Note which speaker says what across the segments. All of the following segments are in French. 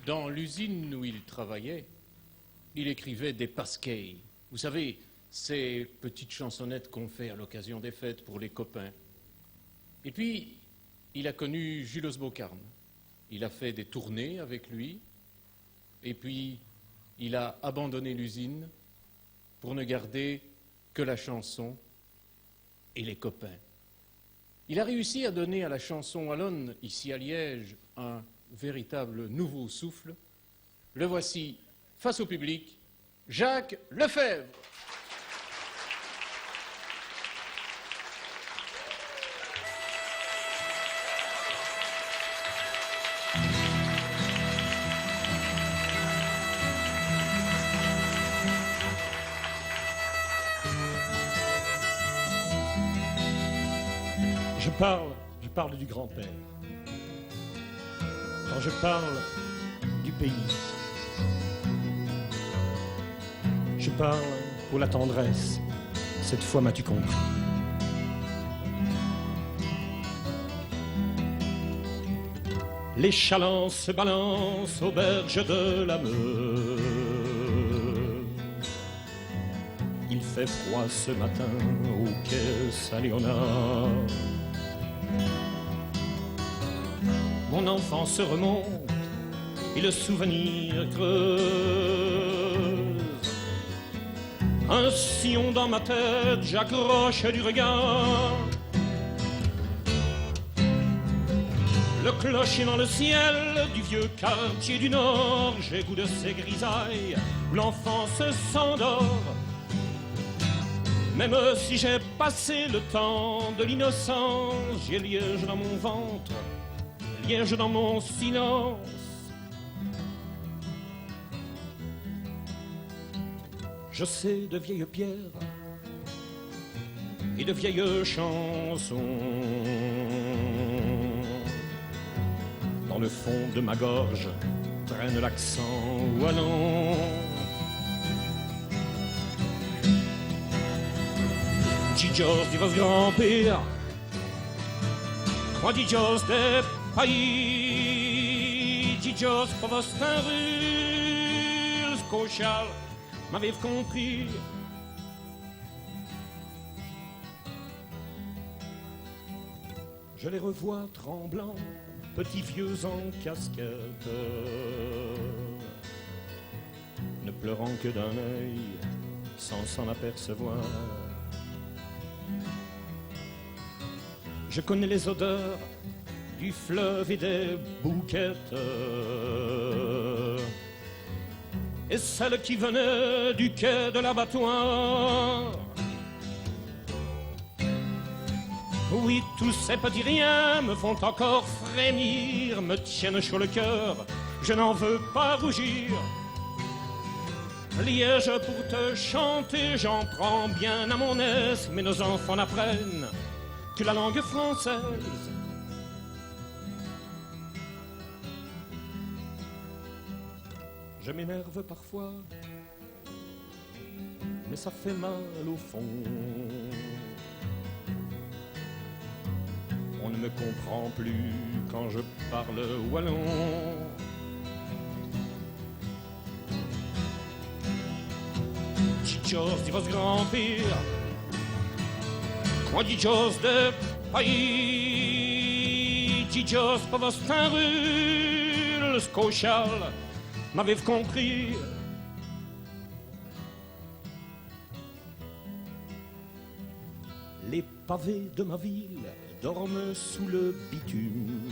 Speaker 1: Dans l'usine où il travaillait, il écrivait des pasquets. Vous savez, ces petites chansonnettes qu'on fait à l'occasion des fêtes pour les copains. Et puis, il a connu Jules Bocarme. Il a fait des tournées avec lui. Et puis, il a abandonné l'usine pour ne garder que la chanson et les copains. Il a réussi à donner à la chanson wallonne, ici à Liège, un véritable nouveau souffle. Le voici, face au public, Jacques Lefebvre.
Speaker 2: Je parle du grand-père. Quand je parle du pays, je parle pour la tendresse. Cette fois m'as-tu compris? Les chalands se balancent aux berges de la Meuse. Il fait froid ce matin au quai Saint-Léonard. Mon enfance remonte et le souvenir creuse un sillon dans ma tête, j'accroche du regard le clocher dans le ciel du vieux quartier du Nord. J'ai goût de ces grisailles où l'enfance s'endort. Même si j'ai passé le temps de l'innocence, j'ai Liège dans mon ventre, Liège dans mon silence. Je sais de vieilles pierres et de vieilles chansons. Dans le fond de ma gorge traîne l'accent wallon. Didjos dit vos grands-pères, moi didjos des pays, didjos pour vos rules, cochal, m'avez compris. Je les revois tremblants, petits vieux en casquette, ne pleurant que d'un œil, sans s'en apercevoir. Je connais les odeurs du fleuve et des bouquettes, et celles qui venaient du quai de l'abattoir. Oui, tous ces petits riens me font encore frémir, me tiennent chaud le cœur, je n'en veux pas rougir. Liège, pour te chanter, j'en prends bien à mon aise, mais nos enfants n'apprennent que la langue française. Je m'énerve parfois, mais ça fait mal au fond. On ne me comprend plus quand je parle wallon. Didjos dit vos grands-pères, moi didjos de pays, didjos pour vos rules, cochal, m'avez compris. Les pavés de ma ville dorment sous le bitume.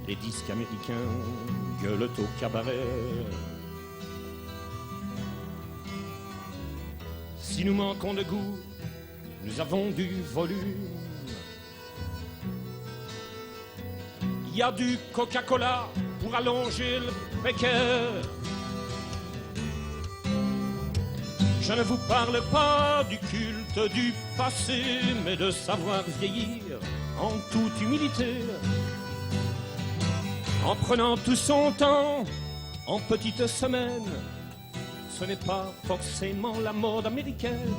Speaker 2: Les disques américains gueulent au cabaret. Si nous manquons de goût, nous avons du volume. Il y a du Coca-Cola pour allonger le béquet. Je ne vous parle pas du culte du passé, mais de savoir vieillir en toute humilité, en prenant tout son temps, en petites semaines. Ce n'est pas forcément la mode américaine.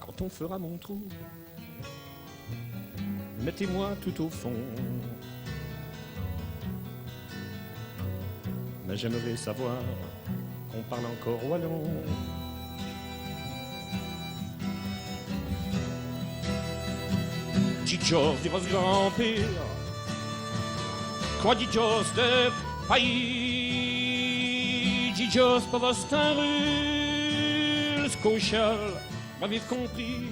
Speaker 2: Quand on fera mon trou, mettez-moi tout au fond. Mais j'aimerais savoir qu'on parle encore wallon. Dios de vos grand-père, quoi Dios de pays, Dios pour vos rules, Scochal, m'avez compris.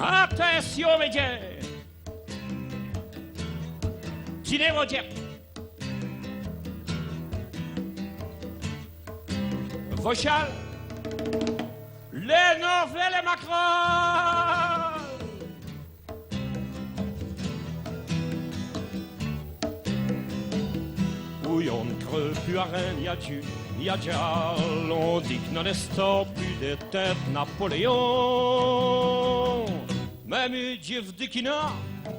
Speaker 2: Attention, mesdames, dîner au diable. Vos châles, les nouvelles et Macron. Oui, on ne creux plus à rien, ni à Dieu, ni à diable. On dit que n'en est plus des têtes Napoléon. Même Dieu dit qu'il n'a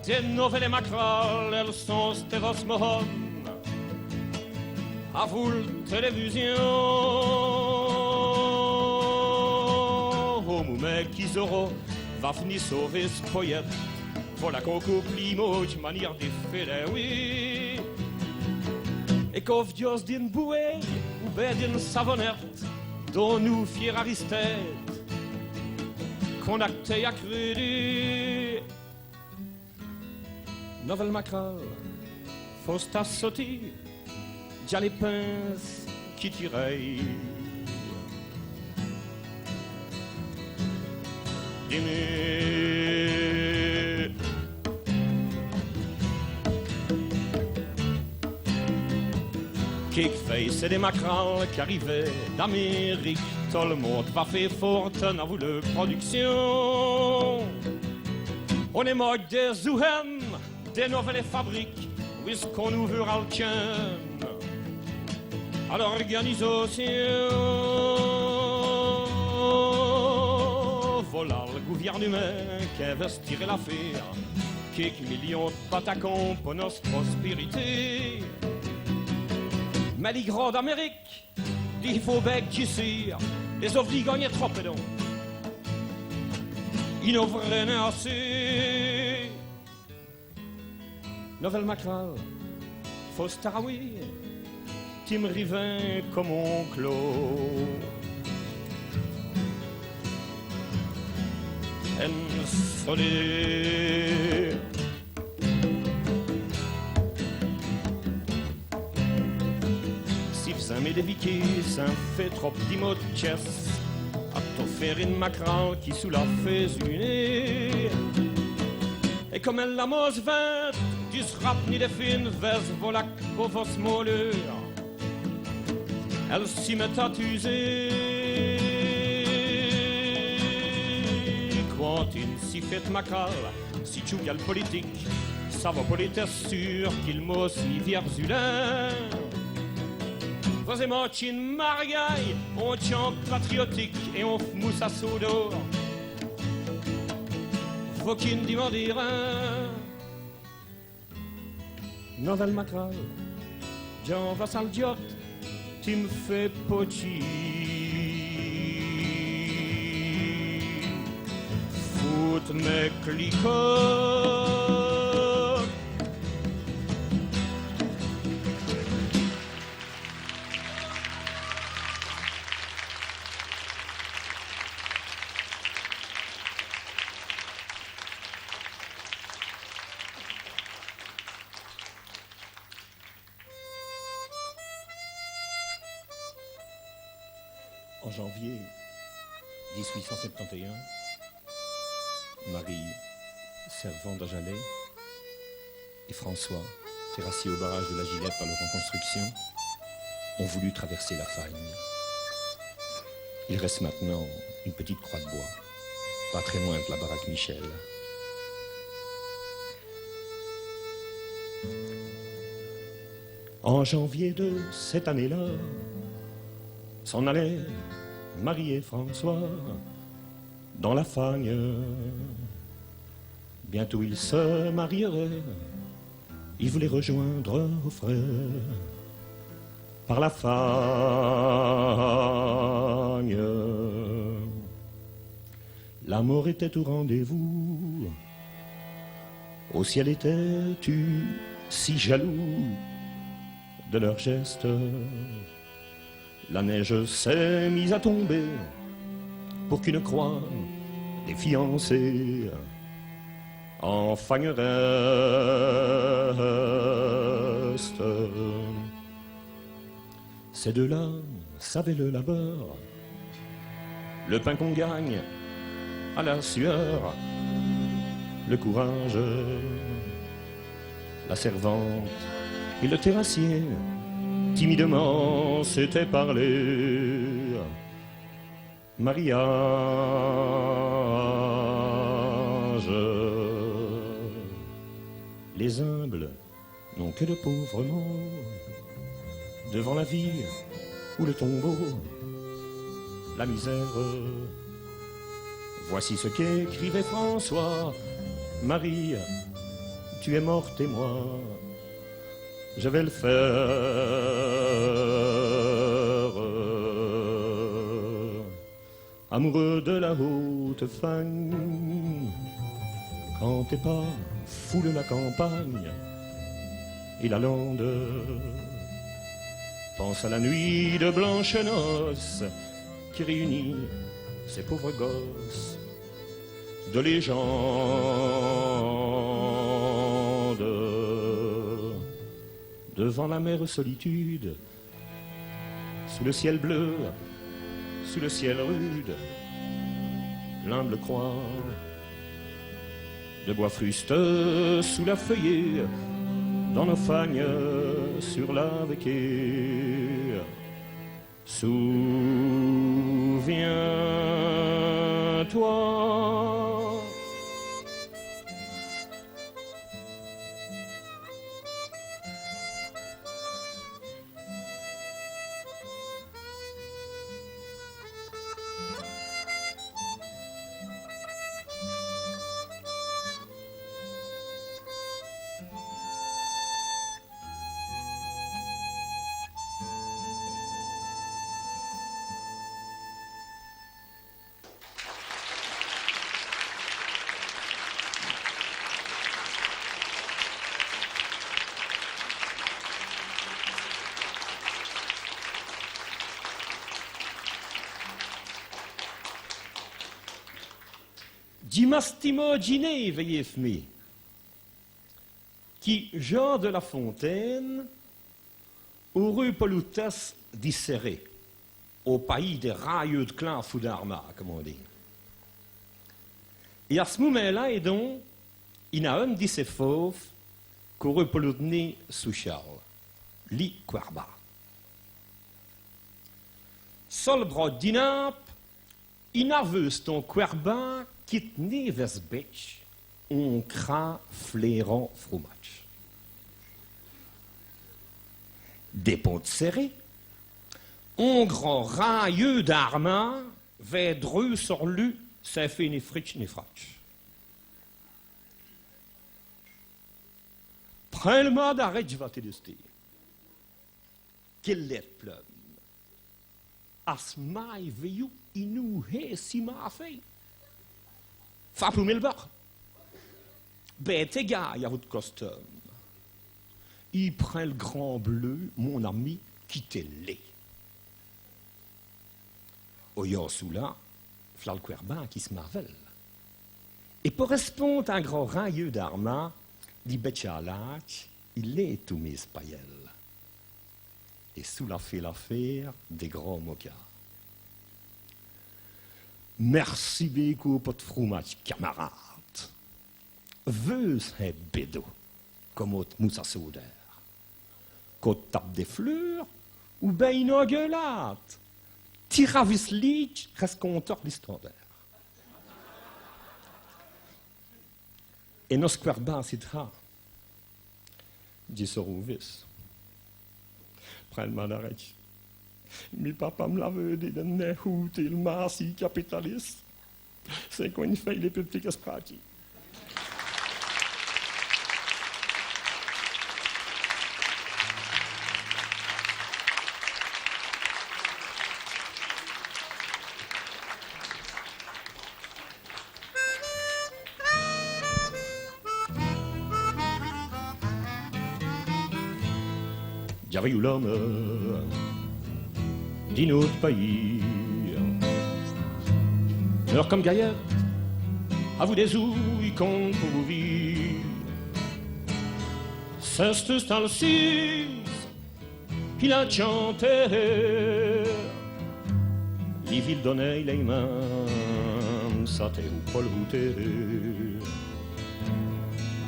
Speaker 2: des nouvelles macrales, elles sont Stéphos Mohon. À vous la télévision. Oh, mon mec, Isoro va venir sauver ce poète. Voilà qu'on coupe l'image de manière de faire, oui. Et qu'au Dios d'une bouée ou bien d'une savonnette, dont nous fiers Aristède, qu'on acte à crédit. Nouvelle macrale, fausse ta sauter, d'y'a les pinces qui tiraient. Dîner. Quelque fait, c'est des macrales qui arrivaient d'Amérique. Tout le monde va faire fortune à vous de production. On est mode des Zuhem, des nouvelles fabriques, où est-ce qu'on nous veut le tien à l'organisation. Voilà le gouvernement qui investirait l'affaire, quelques millions de patacons pour notre prospérité. Mais les grands d'Amérique, il faut bec d'ici, les ovnis gagnaient trop de dons. Ils n'ont vraiment assez. Nouvelle macrale, fausse taraoui, Tim Rivin comme oncle. En solé. Ça m'est déviqué, ça fait trop d'imots de chess. À t'en faire une macrale qui sous la fait unie. Et comme elle la mose vinte, tu seras ni des fines vers volac pour vos molleurs. Elle s'y met à t'user. Quand une si faite macrale, si tu gales politique, ça va pour les tests sûrs qu'il mose ni vierzulin. Vos émotions mariaille, on chante patriotique et on mousse à soudor. Vos qui ne demandent rien. Nouvelle macrale, Jean Vassal Diot, tu me fais pochi. Fout mes clicots. En janvier 1871, Marie, servant d'Ajalais, et François, terrassier au barrage de la Gillette par leur reconstruction, ont voulu traverser la faille. Il reste maintenant une petite croix de bois, pas très loin de la baraque Michel. En janvier de cette année-là, s'en allaient Marie et François dans la fagne. Bientôt ils se marieraient, ils voulaient rejoindre aux frères par la fagne. L'amour était au rendez-vous, au ciel était-tu si jaloux de leurs gestes. La neige s'est mise à tomber pour qu'une croix des fiancés en fagne reste. Ces deux-là savaient le labeur, le pain qu'on gagne à la sueur, le courage, la servante et le terrassier timidement s'étaient parlé. Mariage, les humbles n'ont que de pauvres mots devant la vie ou le tombeau, la misère. Voici ce qu'écrivait François. Marie, tu es morte et moi, je vais le faire. Amoureux de la haute fagne, quand tes pas foulent la campagne et la lande, pense à la nuit de blanches noces qui réunit ces pauvres gosses de légende. Devant la mer solitude, sous le ciel bleu, sous le ciel rude, l'humble croix de bois fruste sous la feuillée, dans nos fagnes sur la véquée. Souviens-toi. Dimastimo veillez-me, qui Jean de La Fontaine, heureux polutes disserré, au pays des railleux de clans foudarma, comme on dit. Et à ce moment-là, et donc, il y a un de ces fauves qu'heureux polutni sous Charles, li quarba. Sol brod dinap, il a vu ton quarba quitte Nevesbech, on cra flairon fromage. Des potes serrés, on grand railleux d'arma, vedreux sur lui, ça fait ni fritch ni fratch. Prends le mot d'arrêt, je vais te dire. Quel est plum? As mai veillou, il nous hé si m'a fait. Fa pour mille bar. Bête gars, y a votre costume. Il prend le grand bleu, mon ami, qui t'est laid. Au sous là, fla le querban qui se marvelle. Et pour répondre à un grand railleux d'arma, dit Betchalach, il est tout mes païels. Et sous la fait l'affaire des grands moquards. Merci beaucoup pour votre fromage, camarade. veut un bédo, comme autre mousse à soudeur. Qu'on tape des fleurs, ou ben une engueulade. Tiravis Leach reste conteur l'histoire. Et nos square bas sidra. Dis Rouvis. Prends le mandarek. Mi papa me l'avait dit de n'écouter le marsi capitaliste. C'est qu'on y fait les petits esprati. J'avais eu l'homme d'un autre pays. Heure comme gaillette, à vous des ouilles qu'on pour vous vivre. C'est ce temps-ci qu'il a chanté. Les villes donnaient les mains, ça t'est ou pas le goûter.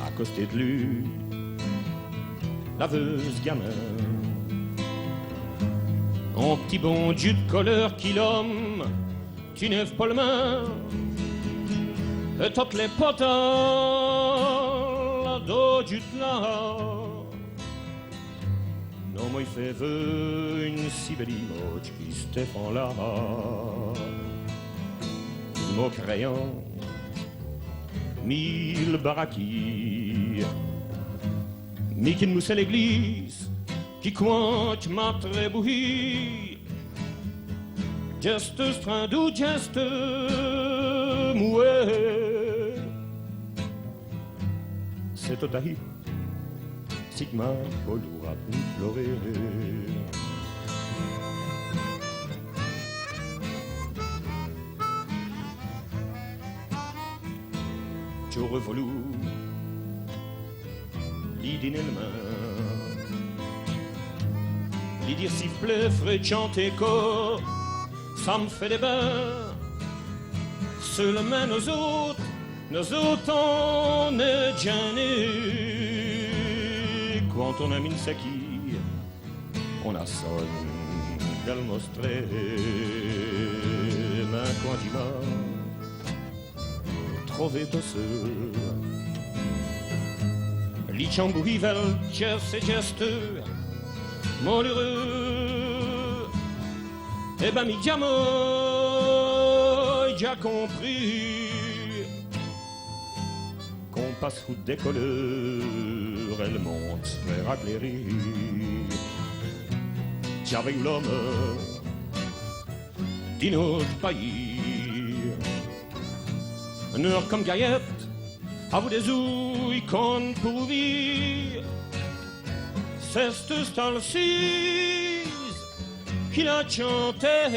Speaker 2: À côté de lui, laveuse gamin. En petit bon Dieu de couleur qui l'homme, tu n'es pas le main. Et toutes les potes, la dos du là. Non, moi, il fait vœu une si belle image qui Stéphane là. Mon crayon, 1000 baraquis. Mais qui nous c'est l'église, qui compte ma trébouille. Just strandou, just moué. C'est tout à fait, Sigma, Poloura, pleurer. Tu revolu. L'idée le main, l'idée siffler, frais chanter corps, ça me fait des bains. Seulement nos autres on est gênés. Quand on a mis une séquille, on a sonné qu'elle mostrait. Mais quand il va trouver tout seul. Li chambouivel, geste et geste, malheureux. Eh ben, mi diamo, j'ai compris qu'on passe route des couleurs, elle monte vers éclairer. J'avais eu l'homme d'un autre pays, une heure comme gaillette. À vous des ouilles qu'on pour vivre. C'est ce style-ci qu'il a chanté.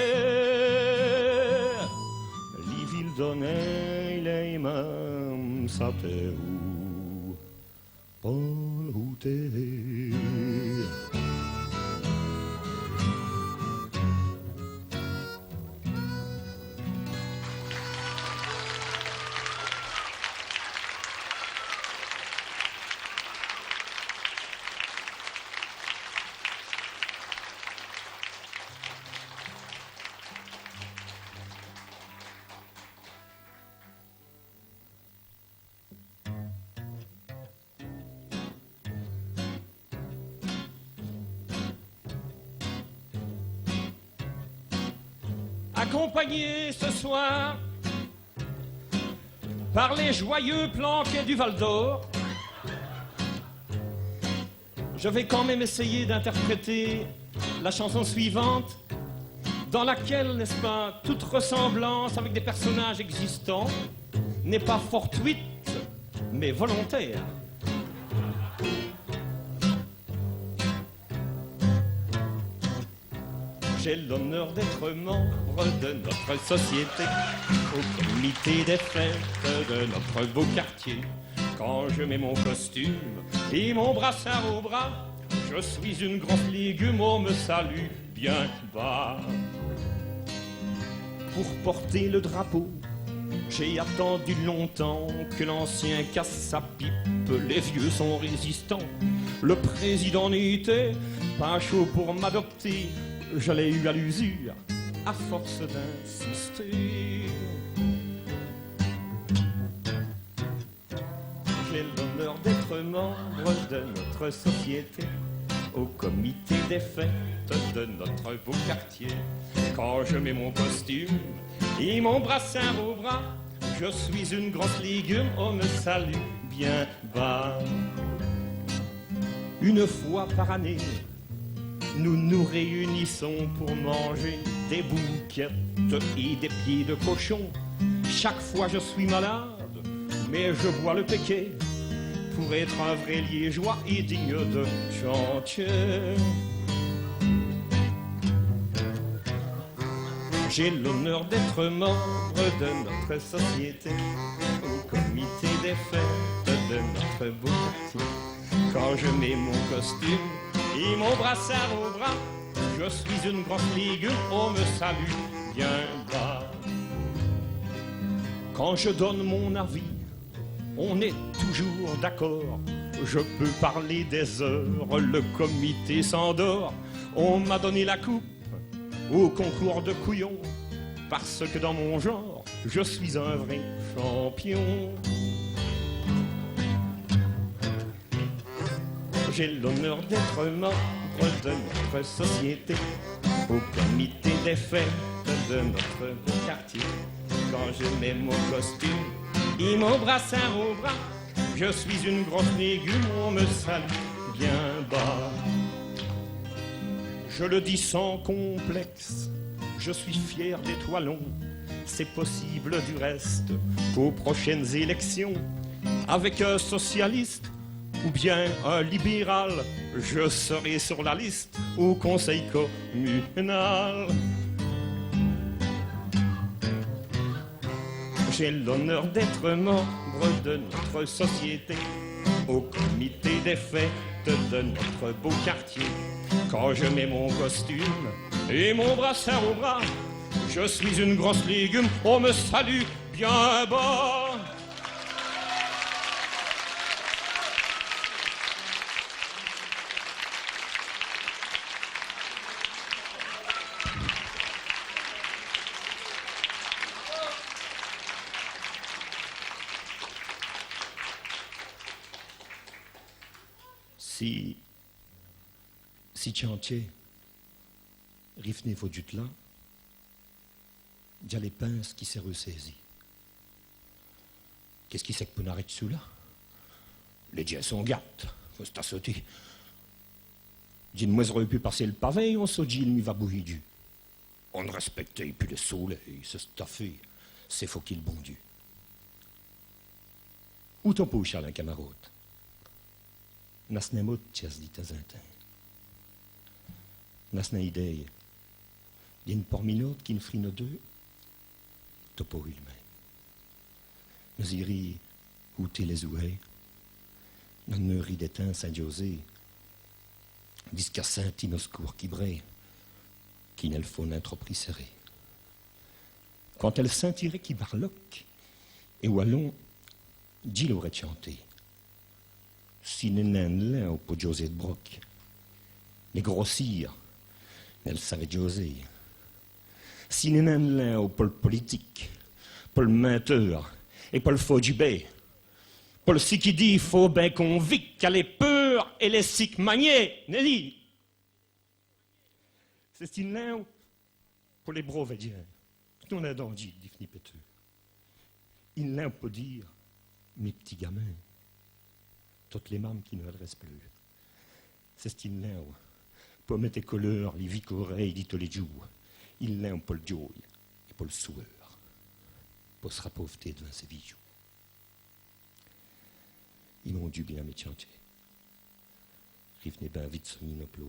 Speaker 2: Les villes donnaient les mains, ça t'est où, Paul où t'es. Accompagné ce soir par les joyeux planquets du Val d'Or, je vais quand même essayer d'interpréter la chanson suivante, dans laquelle, n'est-ce pas, toute ressemblance avec des personnages existants n'est pas fortuite, mais volontaire. J'ai l'honneur d'être membre de notre société, au comité des fêtes de notre beau quartier. Quand je mets mon costume et mon brassard au bras, je suis une grosse légume, on me salue bien bas. Pour porter le drapeau J'ai attendu longtemps que l'ancien casse sa pipe, les vieux sont résistants. Le président n'était pas chaud pour m'adopter, je l'ai eu à l'usure à force d'insister. J'ai l'honneur d'être membre de notre société, au comité des fêtes de notre beau quartier. Quand je mets mon costume et mon brassard au bras, je suis une grosse légume, on me salue bien bas. Une fois par année, nous nous réunissons pour manger des bouquettes et des pieds de cochon. Chaque fois je suis malade, mais je bois le péquet pour être un vrai liégeois et digne de chantier. J'ai l'honneur d'être membre de notre société, au comité des fêtes de notre beau quartier. Quand je mets mon costume et mon brassard au bras, je suis une grosse légume, on me salue bien bas. Quand je donne mon avis, on est toujours d'accord. Je peux parler des heures, le comité s'endort. On m'a donné la coupe au concours de couillons, parce que dans mon genre, je suis un vrai champion. J'ai l'honneur d'être membre de notre société, au comité des fêtes de notre beau quartier. Quand je mets mon costume et mon brassard au bras, je suis une grosse légume, on me salue bien bas. Je le dis sans complexe, je suis fier des toilons. C'est possible du reste qu'aux prochaines élections, avec un socialiste ou bien un libéral, je serai sur la liste au conseil communal. J'ai l'honneur d'être membre de notre société, au comité des fêtes de notre beau quartier. Quand je mets mon costume et mon brassard au bras, je suis une grosse légume, on me salue bien bas. Si chantier, rifne faut du là, déjà les pinces qui s'est ressaisi. Qu'est-ce qui c'est que pour n'arrêter sous là? Les dieux sont gâtes, faut se sauter. D'une moins aurait pu passer le pavé, on se dit il va bouillir du. On ne respectait plus le soleil, ce staffé, c'est faut qu'il bon Dieu. Où ton pouche à la camarote? Nasnemot ties dit à zintin. Nasna idée, d'une porminote qui ne frit nos deux, topo il même. Nous iri outer les ouais, nous neuris d'étain Saint-José, disqu'à Saint-Inoscourt qui brée, qui n'elle faut n'intrepris serré. Quand elle sentirait qui barloque, et wallon, dit l'aurait chanté. Si n'est au pot José de Broc, les grossir, elle savait José. Si n'est au pôle politique, pôle menteur, et pôle faux du bé, pôle si qui dit faut ben convict qu'elle est peur et les sick manier, n'est dit. C'est style là pour les brovédiens. Tout on a dit, dit Fnipeteux. Il n'a pas dire, mes petits gamins, toutes les mamans qui ne l'adressent plus. C'est style là pour mettre les couleurs, les vies oreilles, dit tous les jours. Il n'a pas le joie et pas le sueur pour se rappauvreter devant ses bijoux. Ils m'ont dû bien m'échanter. Rivenez bien vite sur l'inoploï.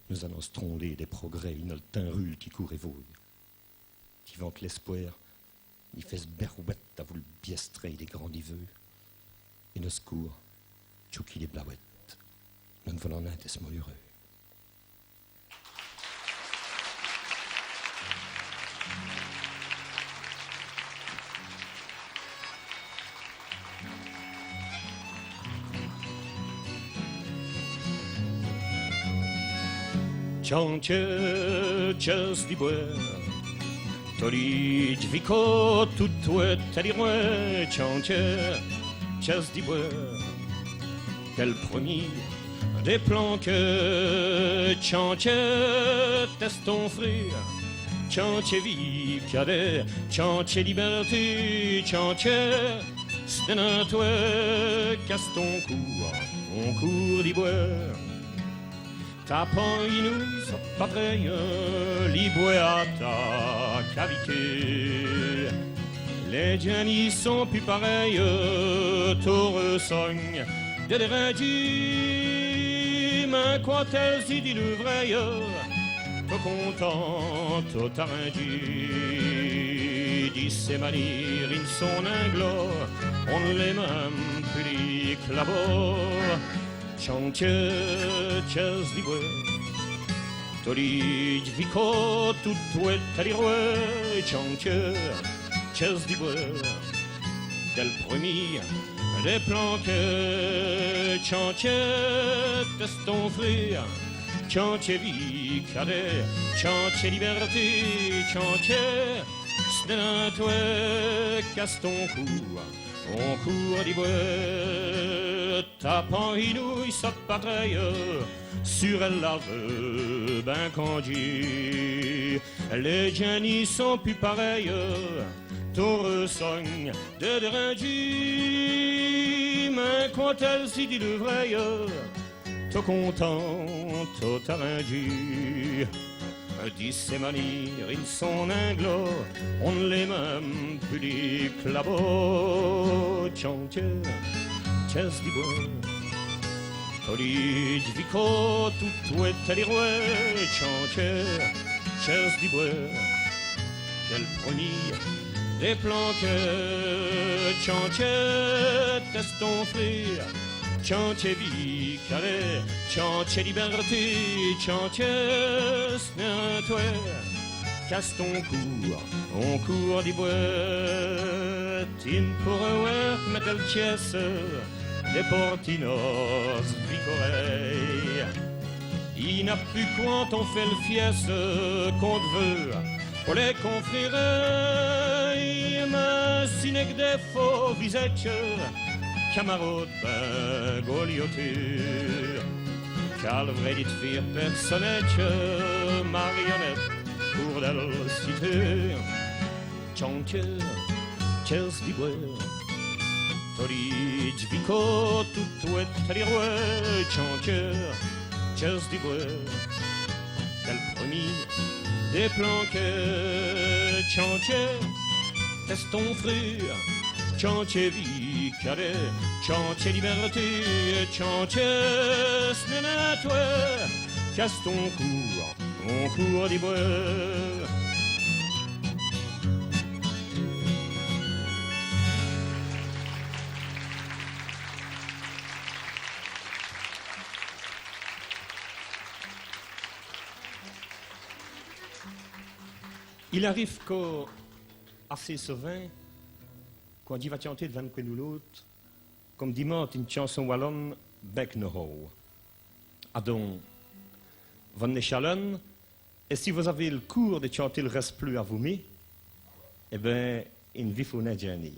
Speaker 2: Nous allons se tronder des progrès, il a le teint rule qui court et vouille. Qui vante l'espoir, il fait ce berouette à vous le biestrer des grands diveux. Et nos secours, tchouki les blauettes. Nous ne voulons pas être malheureux. Ciancie, čas di buer. Toli dźwiko, tutue talirue. Ciancie, čas di buer. Quel premier des planques. Ciancie, teste ton frère. Ciancie vie cadet. Ciancie liberté. Ciancie, stenatue, casse ton cours. On court di buer. Tapant inouïs, pas pareil, liboeata, caviqué. Les Giannis sont plus pareils, taureaux sogne, de dérédi, mais quand elles y dit le vrai, tout content, tout arrendi, dit ses manières, in son inglo, on les mêmes public là-bas. Ciancie, čas di buer. Toli dźwiko, tutue talirue. Ciancie, čas di buer. Quel premier des planques. Ciancie, teste ton frère. Ciancie vie cadet. Ciancie liberté. Ciancie, stenatue, casse ton cou. On court di buer, tapant inouï sa patreille, sur elle lave, ben candie. Les Giannis sont plus pareils, ton sogne de déringi. Mais quand elle s'y dit le vrai, tout content, tout arrangi. Dit ses manières, ils sont inglo, on les mêmes public là-bas. Ciancie, čas di buer. Toli dźwiko, tutue talirue. Ciancie, čas di buer. Quel premier des planques. Ciancie, teste ton frère. Ciancie vie cadet. Ciancie liberté. Ciancie, stenatue, casse ton cours. On court di buer. Tin pour work metal chess. Des portinos vicorei. Il n'a plus quand on fait le fies qu'on te veut. Pour les confrères, mais sinek des faux visages. Camarade ben golioture. Calvret dit fir personnage, marionnette pour la cité. Ciancie, čas di buer. Toli dźwiko, tutue talirue. Ciancie, čas di buer. Quel premier des planques. Ciancie, teste ton frère. Ciancie vie cadet. Ciancie liberté. Ciancie, stenatue, casse ton cours. On court di buer. Il arrive qu'assez souvent, quand on va chanter devant nous l'autre, comme dimanche une chanson wallonne, bec no ho. Adon, van chalon, et si vous avez le cours de chanter le reste plus à vous mis, eh bien, une vie faut n'est Jenny.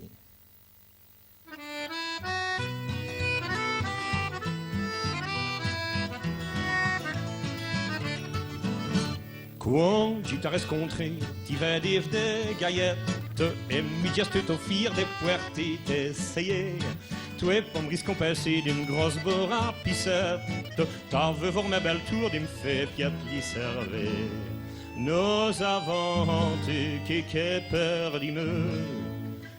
Speaker 2: Quand tu t'as rencontré, tu vas dire des gaillettes, et midjas te t'offrir des puertes t'essayer. Tu es pas me risque passer d'une grosse bora pisette, t'as vu voir ma belle tour d'une fait piète l'y servait. Nos aventures qui perdimeux,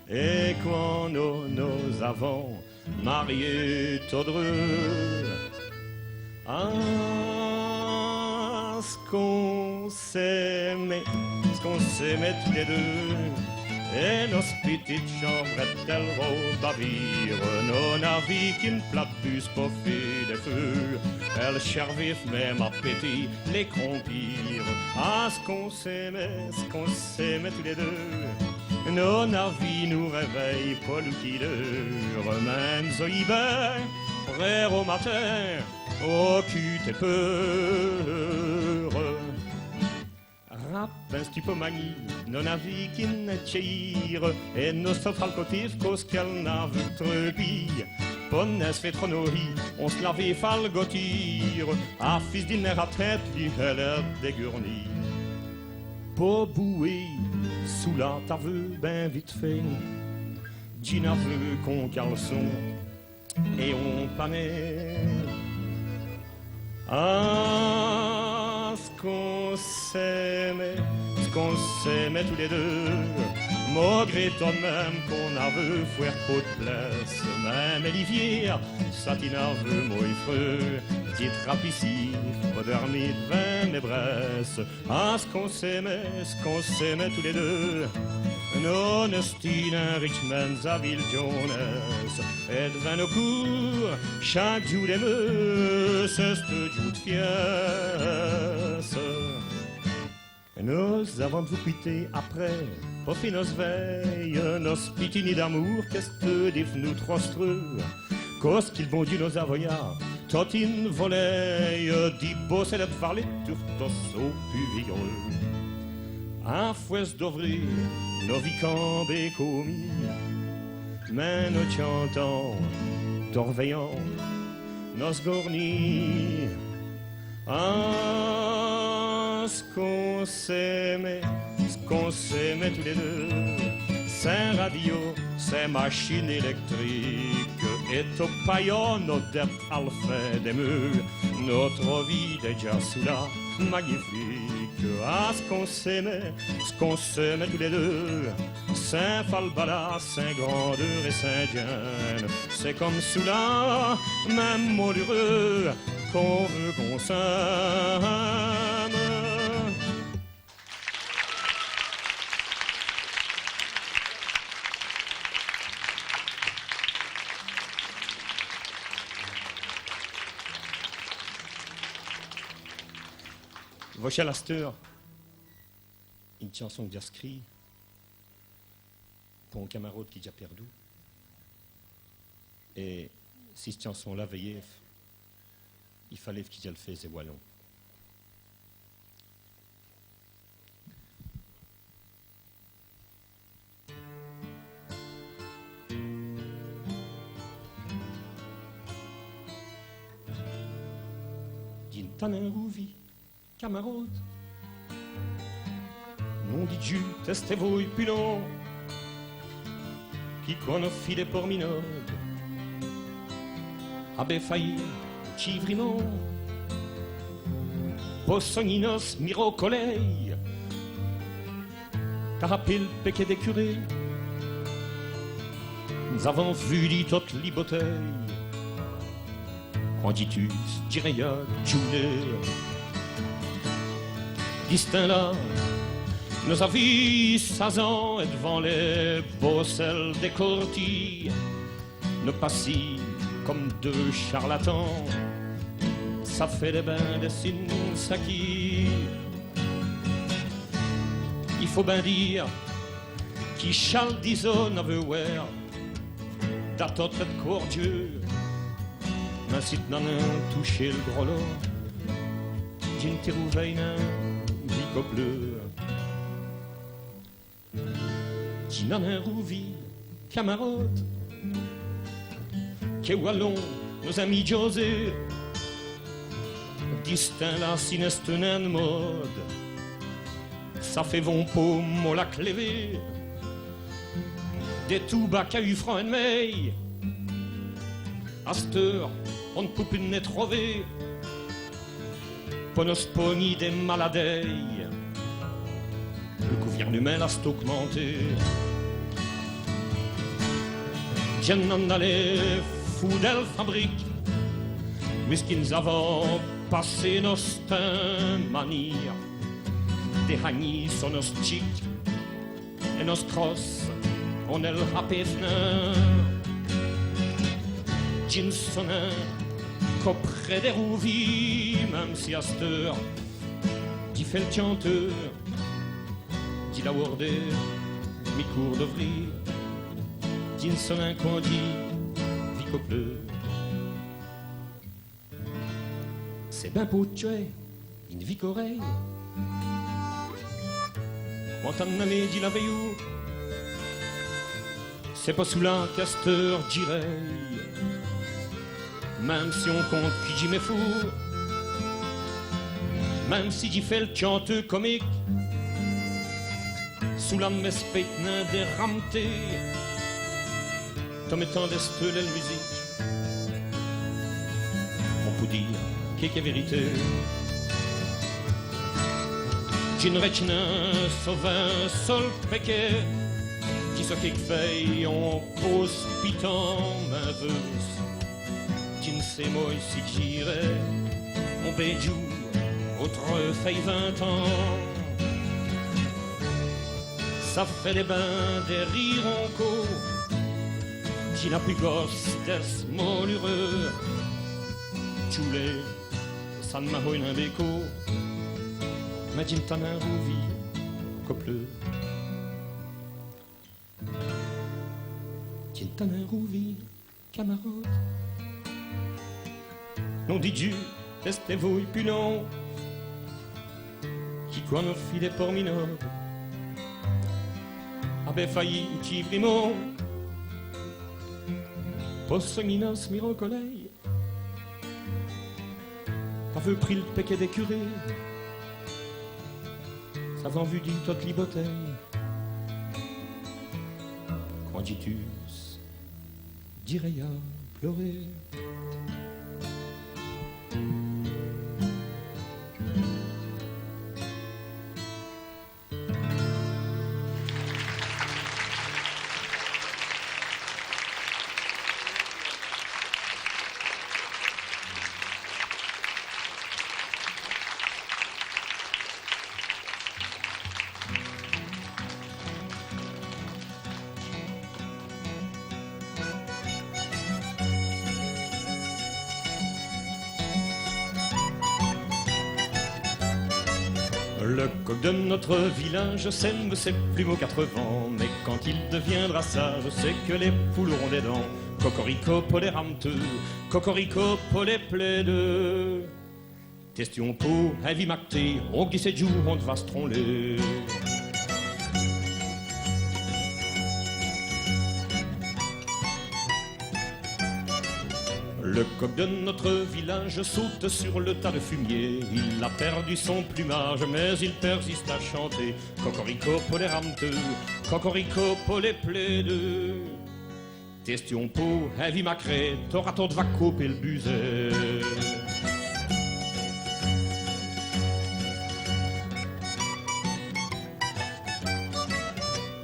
Speaker 2: et quand nous avons marié todreux. Ah, ce qu'on s'aimait tous les deux. Et nos petites chambres elles rôdent à vivre, nos navires qui ne platent plus pour faire des feux. Elles chervifent même appétit, les crompires. Ah, ce qu'on s'aimait tous les deux. Nos navires nous réveillent pour le qui dure. Même au hiver, frère au matin, oh, tu t'es peur. sen stupomani, non avi kin tjeir, et nos sofalkotiv kos kalna vutrbi. Ponnes vetronohi, on se lavait falgotir, a fils d'une à tête, li heller dégurni. Pour bouer, sous la taveux, ben vite fait, Gina veut qu'on caleçon, et on panait. Ah, ce qu'on s'aimait tous les deux. Malgré toi même qu'on a vu faire peau de place. Même Olivier, satina veut moifreux. Petite rapicie, pas dormi de vin mes brasses. Ah, ce qu'on s'aimait tous les deux. Non, Nestina, Richmond, Zaville, Jonas. Et devant nos cours, chaque jour des meufs, c'est ce jour de fiesse. Nous avons de vous quitter après, pour faire nos veilles, nos pitini d'amour, qu'est-ce que des nous trostreux, cause qu'ils vont du nos avoyats, totine volée, dit beau c'est d'être parlé, tout au plus vigoureux. Un fouet d'ouvrir, nos vicambes et commis, mais nous chantons, torveillons, nos gournis. Ah, ce qu'on s'aimait tous les deux. C'est radio, c'est machine électrique. Et au paillon, nos dettes alpha des murs. Notre vie déjà sous la magnifique. Ah, ce qu'on s'aimait tous les deux. Saint-Falbala, Saint-Grandeur et Saint-Jeanne. C'est comme sous la même moulureux qu'on veut qu'on s'aime. Voici à l'asteur une chanson que j'ai écrite pour un camarade qui a perdu. Et si cette chanson-là veillait, il fallait qu'il le fasse et wallon. D'une tanin rouvi, camarade, mon dit Dieu, testez-vous et puis non, qui qu'on filé pour minode, abbé failli, Chivrimon, Possoninos, Miro Colley, Carapil, Péquet des curés. Nous avons vu dit toutes les bouteilles, Quantitus, Direya, Joulet, Distin là, nous avis 16 ans et devant les bossels des courtilles, nous passions comme deux charlatans, ça fait des bains de Sinsaki. Il faut bien dire qui Charles Dizon avait ouvert d'attendre de cordieux, mais si t'en as touché le gros lot, j'ai une trouvé une vico bleu. J'ai n'en ai rouvi, camarade, que wallon, nos amis José, distinct la sinestre mode, ça fait von pomme la clévé, des toubacs à eu franc et meille, à cette heure, on ne peut plus ne trouver, pour nos pognis des maladeilles, le gouvernement a augmenté. J'en en allais fou d'elle fabrique, puisqu'ils avons passé nos manies, des hagnis sur nos chics, et nos crosses, on est le râpé Jean sonnin, qu'auprès des rouvis, même si à cette heure, d'y fait le chanteur, d'y la wordé, mi cours d'ouvrir, Jean sonnin qu'on dit, vico bleu. C'est ben pour tuer une vie qu'oreille. Montaname dit la veillou, c'est pas sous Lancaster, dirais. Même si on compte qui j'y met fou, même si j'y fais le chanteux comique, sous la messe pétnin des ramtés, comme étant d'est la musique, on peut dire qu'est vérité. Gin rechnen sauvin sol peke, qui ce qui fait on pose piton ma veuse. Gin c'est moi ici que j'irai, on béjou, autre fait 20 ans. Ça fait des bains, des rires en co, qui n'a plus gosse des molureux. Tchoulé, ça ne m'a pas un béco. Ma din tanin rouvi, copleux. Din tanin rouvi, camarade. Non dit Dieu, testez-vous et puis non. Qui quoi me filet pour minor. Avait failli qui vrimont. Posse minas mirocoleil. Avait pris le paquet des curés. Avant vu d'une toute li bouteille. Quand dis-tu, dirais à pleurer. Le coq de notre village sème ses plumeaux 4 vents, mais quand il deviendra sage, c'est que les poules auront des dents. Cocorico pour les ramteux, cocorico pour les plaideux. Question pour heavy macté, on qui sait jour, on va se tronler. Le coq de notre village saute sur le tas de fumier. Il a perdu son plumage, mais il persiste à chanter. Cocorico pour les ramteux, cocorico pour les plaideux. Question pour heavy macré, t'auras ton de va couper le buset.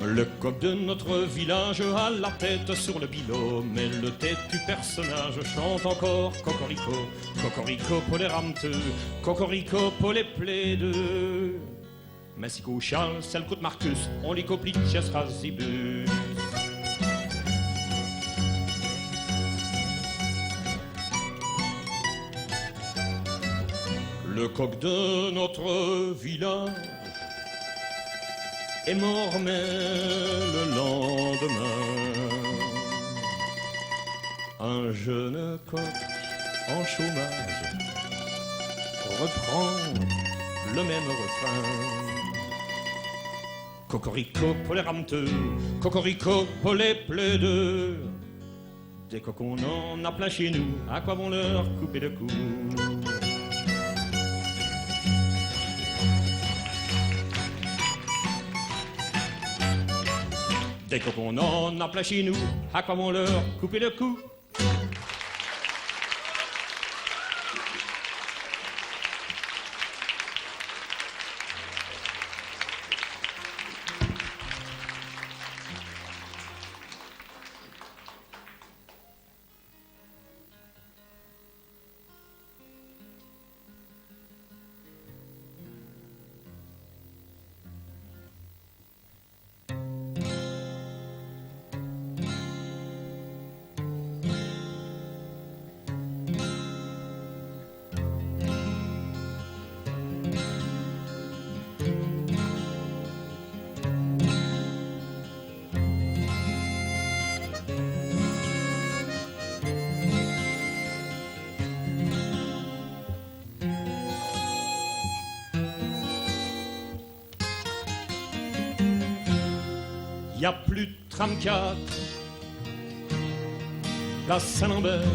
Speaker 2: Le coq de notre village a la tête sur le billot, mais le têtu personnage chante encore cocorico, cocorico pour les ramteux, cocorico pour les plaideux. Mais si qu'au Charles, c'est le coup de Marcus, on les copie chez Strasibus. Le coq de notre village est mort mais le lendemain, un jeune coq en chômage reprend le même refrain. Cocorico pour les ramteux, cocorico pour les plaideux. Des coqs on en a plein chez nous, à quoi vont leur couper le cou? Des coqs on en a plein chez nous, à quoi vont leur couper le cou? y a plus de tram 4, place Saint-Lambert.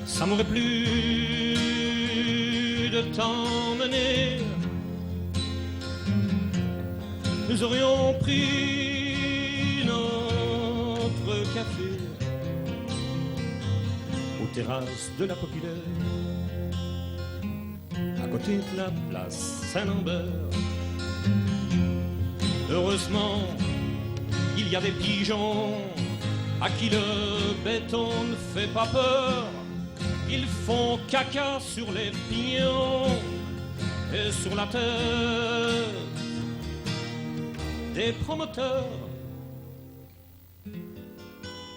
Speaker 2: Ça m'aurait plu de t'emmener. Nous aurions pris notre café aux terrasses de la Populaire, à côté de la place Saint-Lambert. Heureusement, il y a des pigeons à qui le béton ne fait pas peur. Ils font caca sur les pignons et sur la tête des promoteurs.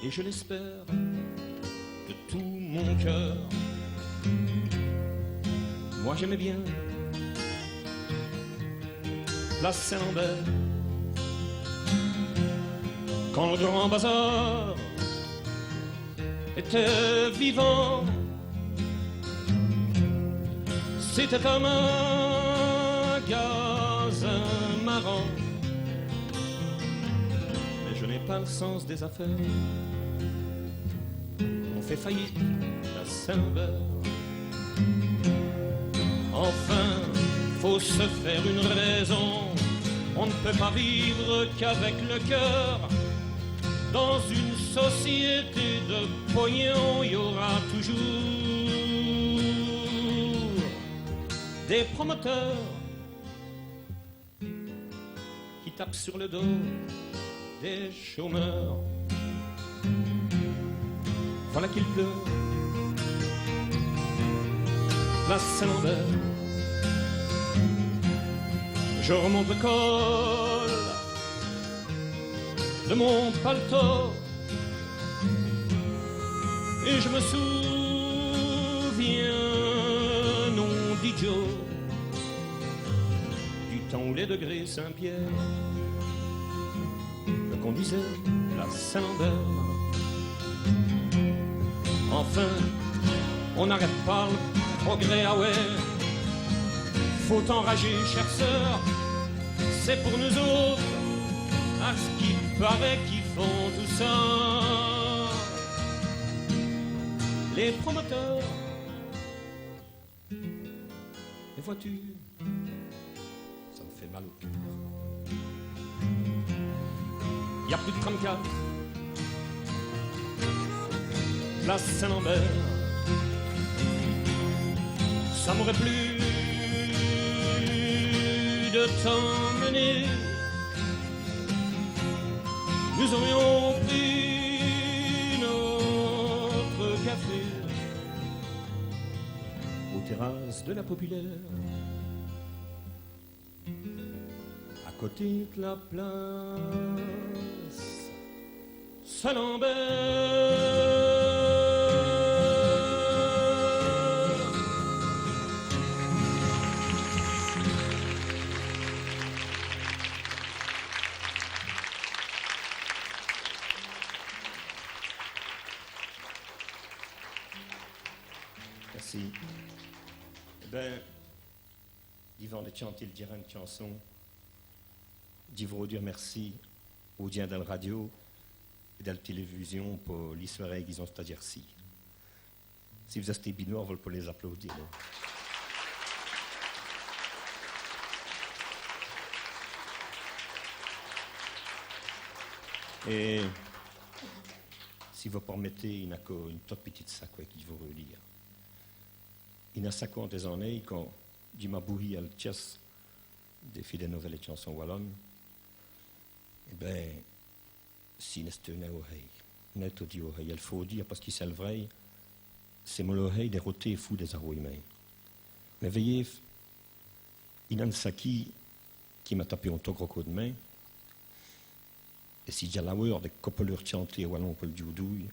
Speaker 2: Et je l'espère de tout mon cœur. Moi j'aimais bien place Saint-Lambert, quand le grand bazar était vivant. C'était un magasin marrant. Mais je n'ai pas le sens des affaires. On fait faillite à Saint-Lambert. Enfin, faut se faire une raison. On ne peut pas vivre qu'avec le cœur. Dans une société de pognon, il y aura toujours des promoteurs qui tapent sur le dos des chômeurs. Voilà qu'il pleut, place Saint-Lambert. Je remonte le col de mon paletot et je me souviens, non d'idiot, du temps où les degrés Saint-Pierre, qu'on disait la Saint-Lambert. Enfin, on n'arrête pas le progrès, ah ouais. Faut enrager, chère sœur, c'est pour nous autres, à ce qu'il paraît qu'ils font tout ça. Les promoteurs, les voitures, ça me fait mal au cœur. Y a plus de 34, place Saint-Lambert. Ça m'aurait plu de t'emmener. Nous aurions pris notre café aux terrasses de la Populaire, à côté de la place Saint-Lambert. Merci. Eh bien, d'Yvan de chanter le dire une chanson, d'y vous dire merci aux gens de la radio et de la télévision pour l'histoire qu'ils ont c'est-à-dire si. Si vous êtes binois, on ne peut les applaudir. Là. Et si vous permettez, il y a une toute petite sac qui vous relire. Il y a 50 années, quand je m'ai bouilli à le chess des filles de nouvelles chansons wallonnes, eh bien, si c'était une oreille, il faut dire, parce que c'est le vrai, c'est mon oreille des rotés fous des arroïmens. Mais veillez, il y a un saki qui m'a tapé un tout gros coup de main, et si j'ai la word des copeleurs chantés wallons pour le djoudouille,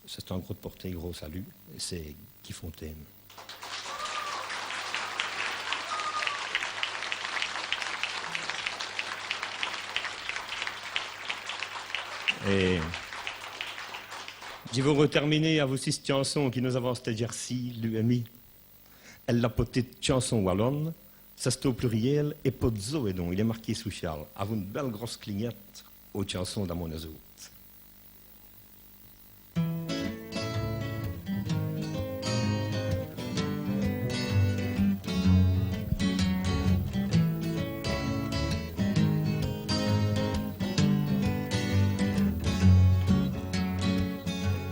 Speaker 2: c'est un gros de portée, gros salut, et c'est Guy Fontaine. Et je vais reterminer à vos 6 chansons qui nous avons c'est-à-dire si, l'UMI. Elle l'a potée de chansons wallonnes, Ça c'est au pluriel, et pozzo, et donc il est marqué sous Charles. Avec une belle grosse clignette aux chansons d'Amon Azot.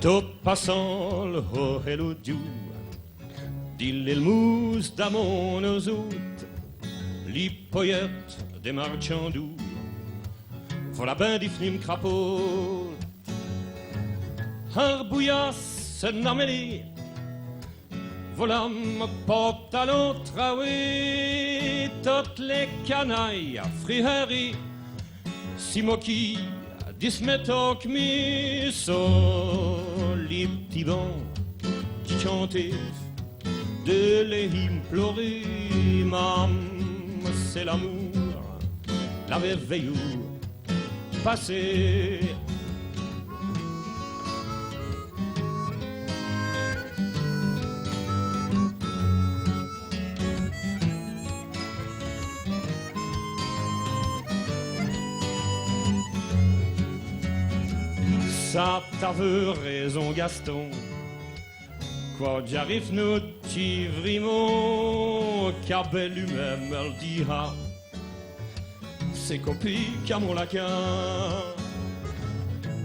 Speaker 3: Tout passant le haut et le doux, dit il mousse d'amon aux autres, les poètes des marchands doux, voilà ben des frimes crapauds, arbouillasse n'amène, voilà me porte à l'autre, toutes les canailles, friheries, si moquis. Dismetok mi sont les petits bancs qui chantaient de les implorer. Mam, c'est l'amour, la veille passé. Ça t'aveu raison Gaston, quoi j'arrive nous t'y vrimons, car belle lui-même elle dira, c'est copie qu'à mon lacan,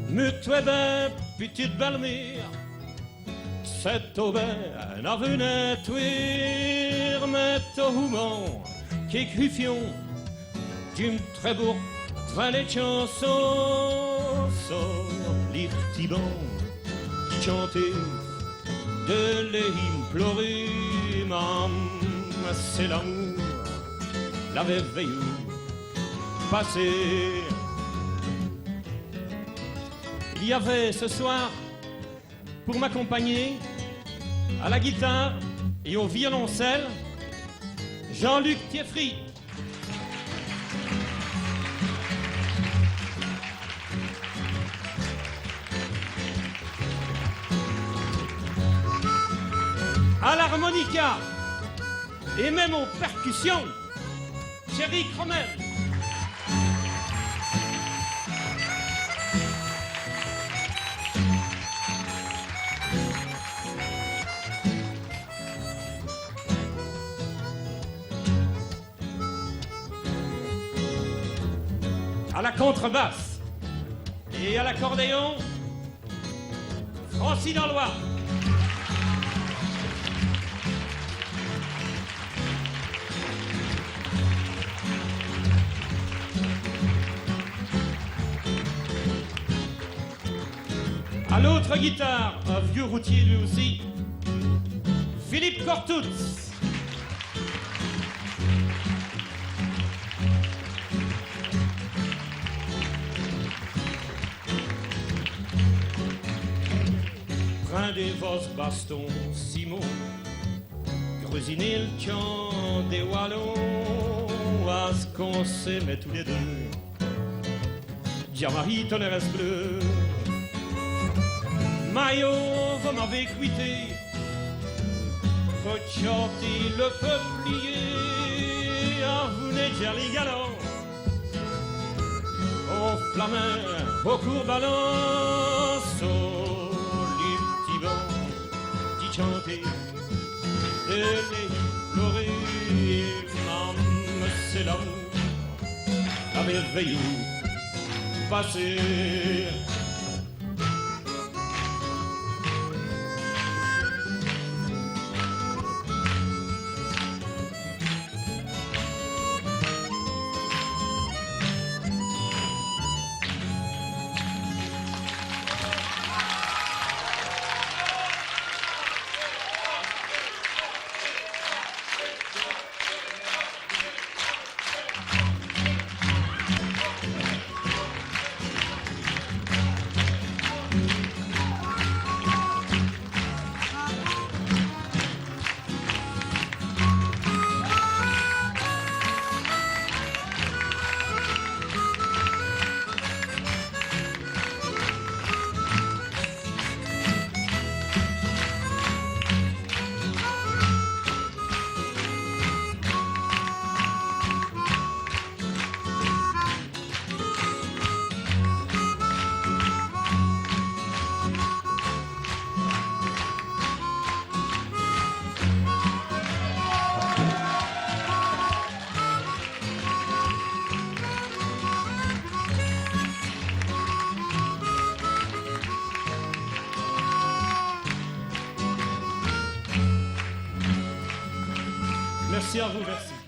Speaker 3: mais toi ben petite belle-mère, c'est au ben à venir tuer, mais au moment qu'écrivions, d'une très beau, très les chansons. Les petits bancs qui chantaient de les implorer, mam, c'est l'amour, la veille passé. Il y avait ce soir, pour m'accompagner, à la guitare et au violoncelle, Jean-Luc Thieffry. À l'harmonica et même aux percussions, Thierry Crommel. À la contrebasse et à l'accordéon, Francine Alloy. À l'autre guitare, un vieux routier lui aussi, Philippe Cortouz. Prendez vos bastons, Simon, grusinez le chant des Wallons, à ce qu'on s'aimait tous les deux. Jean-Marie Tonnerre bleu. Maillot, vous m'avez quitté, faut chanter le peuplier, à vous les jolly galants, au flamin, au courbalan, sur les petits bancs qui chantaient, de les pleurer, maman, c'est l'amour, la merveille passée.
Speaker 2: Merci à vous, merci.